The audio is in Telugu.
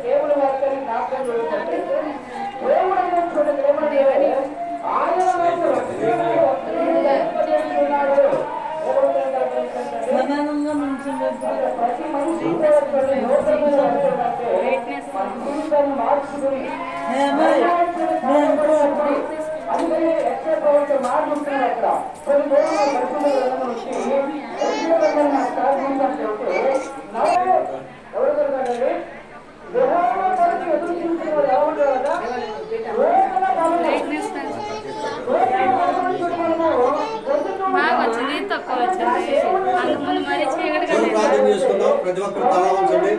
దేవుడు వారిని జ్ఞాపకం చేస్తుంటే సమానంగా అందుకని ఎక్స్ట్రా ప్రభుత్వం మారుతున్నారు అక్కడ కొన్ని ఎవరు దొరకండి ఎదురు చూస్తున్న వాళ్ళు ఎలా ఉంటారు కదా బాగా వచ్చింది తక్కువ వచ్చింది అందుకు ముందు మరీ చీకటి ప్రార్థన చేసుకుందాం. ప్రతి ఒక్కరు తల వంచండి.